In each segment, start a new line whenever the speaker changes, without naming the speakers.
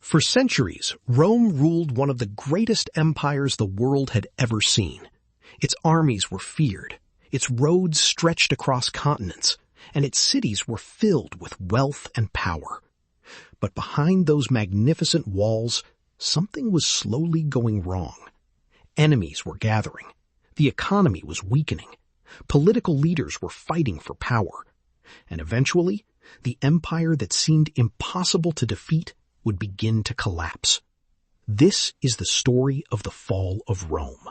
For centuries, Rome ruled one of the greatest empires the world had ever seen. Its armies were feared, its roads stretched across continents, and its cities were filled with wealth and power. But behind those magnificent walls, something was slowly going wrong. Enemies were gathering. The economy was weakening. Political leaders were fighting for power. And eventually, the empire that seemed impossible to defeat would begin to collapse. This is the story of the fall of Rome.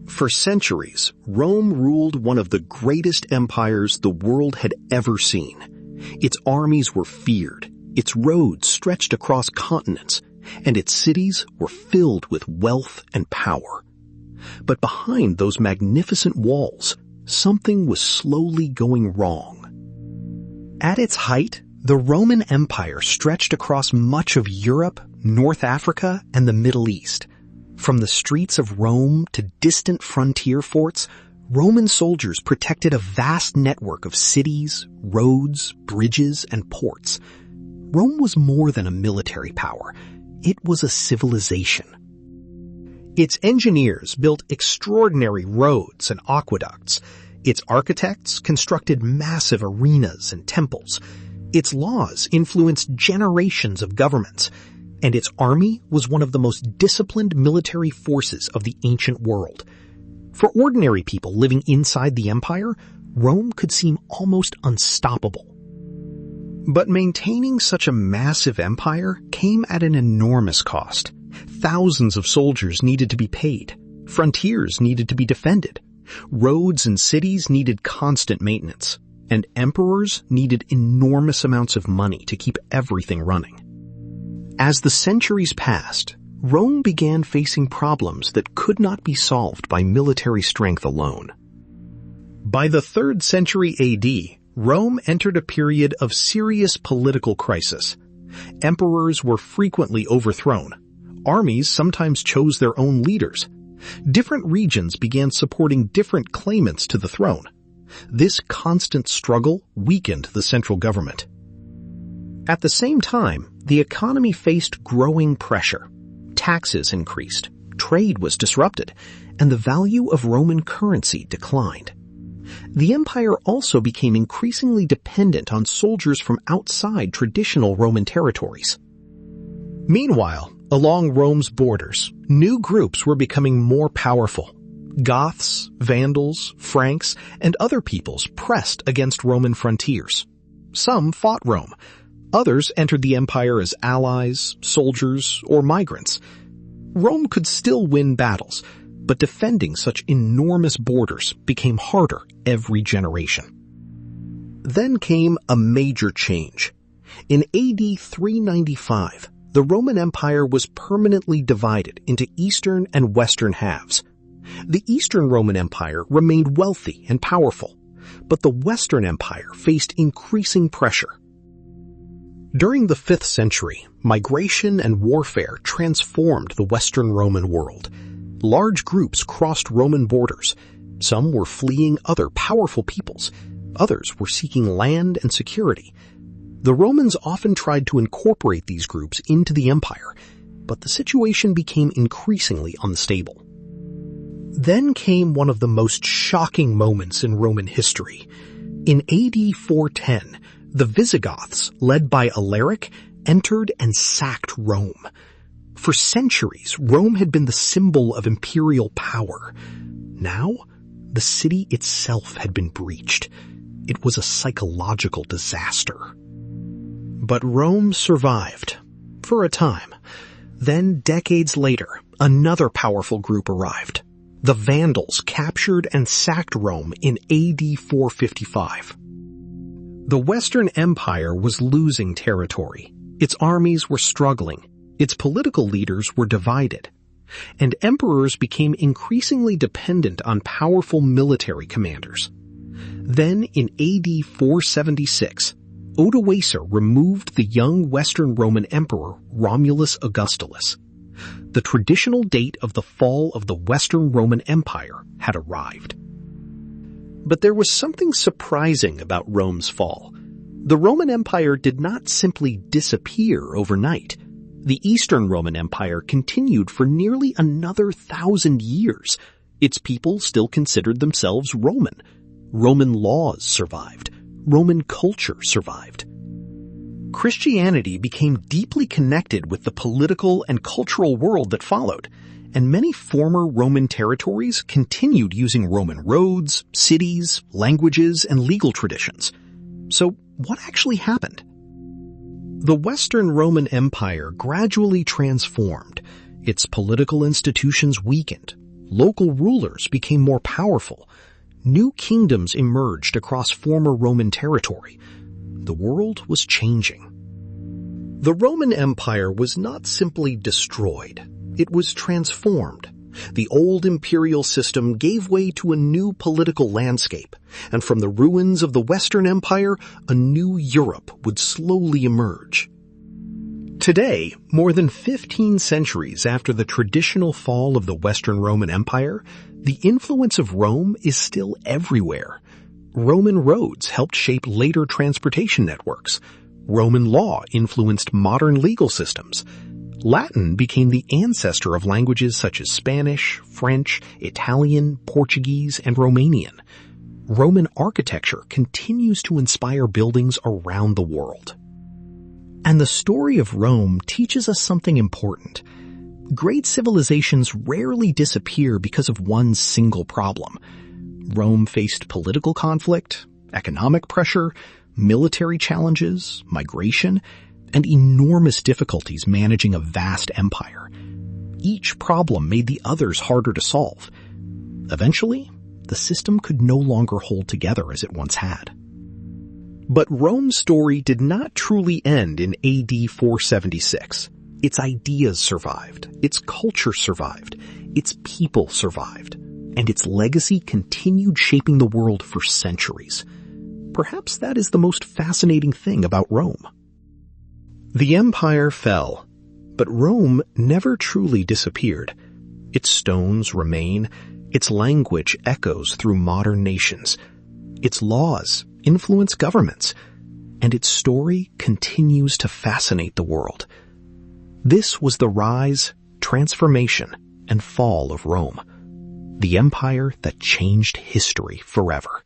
For centuries, Rome ruled one of the greatest empires the world had ever seen. Its armies were feared, its roads stretched across continents, and its cities were filled with wealth and power. But behind those magnificent walls, something was slowly going wrong. At its height, the Roman Empire stretched across much of Europe, North Africa, and the Middle East. From the streets of Rome to distant frontier forts, Roman soldiers protected a vast network of cities, roads, bridges, and ports. Rome was more than a military power. It was a civilization. Its engineers built extraordinary roads and aqueducts. Its architects constructed massive arenas and temples. Its laws influenced generations of governments, and its army was one of the most disciplined military forces of the ancient world. For ordinary people living inside the empire, Rome could seem almost unstoppable. But maintaining such a massive empire came at an enormous cost. Thousands of soldiers needed to be paid. Frontiers needed to be defended. Roads and cities needed constant maintenance. And emperors needed enormous amounts of money to keep everything running. As the centuries passed, Rome began facing problems that could not be solved by military strength alone. By the 3rd century AD, Rome entered a period of serious political crisis. Emperors were frequently overthrown. Armies sometimes chose their own leaders. Different regions began supporting different claimants to the throne. This constant struggle weakened the central government. At the same time, the economy faced growing pressure. Taxes increased, trade was disrupted, and the value of Roman currency declined. The empire also became increasingly dependent on soldiers from outside traditional Roman territories. Meanwhile, along Rome's borders, new groups were becoming more powerful. Goths, Vandals, Franks, and other peoples pressed against Roman frontiers. Some fought Rome. Others entered the empire as allies, soldiers, or migrants. Rome could still win battles, but defending such enormous borders became harder every generation. Then came a major change. In AD 395, the Roman Empire was permanently divided into eastern and western halves. The Eastern Roman Empire remained wealthy and powerful, but the Western Empire faced increasing pressure. During the 5th century, migration and warfare transformed the Western Roman world. Large groups crossed Roman borders. Some were fleeing other powerful peoples. Others were seeking land and security. The Romans often tried to incorporate these groups into the empire, but the situation became increasingly unstable. Then came one of the most shocking moments in Roman history. In AD 410, the Visigoths, led by Alaric, entered and sacked Rome. For centuries, Rome had been the symbol of imperial power. Now, the city itself had been breached. It was a psychological disaster. But Rome survived, for a time. Then, decades later, another powerful group arrived. The Vandals captured and sacked Rome in AD 455. The Western Empire was losing territory. Its armies were struggling. Its political leaders were divided. And emperors became increasingly dependent on powerful military commanders. Then, in AD 476, Odoacer removed the young Western Roman Emperor Romulus Augustulus. The traditional date of the fall of the Western Roman Empire had arrived. But there was something surprising about Rome's fall. The Roman Empire did not simply disappear overnight. The Eastern Roman Empire continued for nearly another 1,000 years. Its people still considered themselves Roman. Roman laws survived. Roman culture survived. Christianity became deeply connected with the political and cultural world that followed, and many former Roman territories continued using Roman roads, cities, languages, and legal traditions. So, what actually happened? The Western Roman Empire gradually transformed. Its political institutions weakened. Local rulers became more powerful. New kingdoms emerged across former Roman territory. The world was changing. The Roman Empire was not simply destroyed. It was transformed. The old imperial system gave way to a new political landscape, and from the ruins of the Western Empire, a new Europe would slowly emerge. Today, more than 15 centuries after the traditional fall of the Western Roman Empire, the influence of Rome is still everywhere. Roman roads helped shape later transportation networks. Roman law influenced modern legal systems. Latin became the ancestor of languages such as Spanish, French, Italian, Portuguese, and Romanian. Roman architecture continues to inspire buildings around the world. And the story of Rome teaches us something important. Great civilizations rarely disappear because of one single problem. Rome faced political conflict, economic pressure, military challenges, migration, and enormous difficulties managing a vast empire. Each problem made the others harder to solve. Eventually, the system could no longer hold together as it once had. But Rome's story did not truly end in AD 476. Its ideas survived, its culture survived, its people survived, and its legacy continued shaping the world for centuries. Perhaps that is the most fascinating thing about Rome. The empire fell, but Rome never truly disappeared. Its stones remain, its language echoes through modern nations, its laws influence governments, and its story continues to fascinate the world. This was the rise, transformation, and fall of Rome, the empire that changed history forever.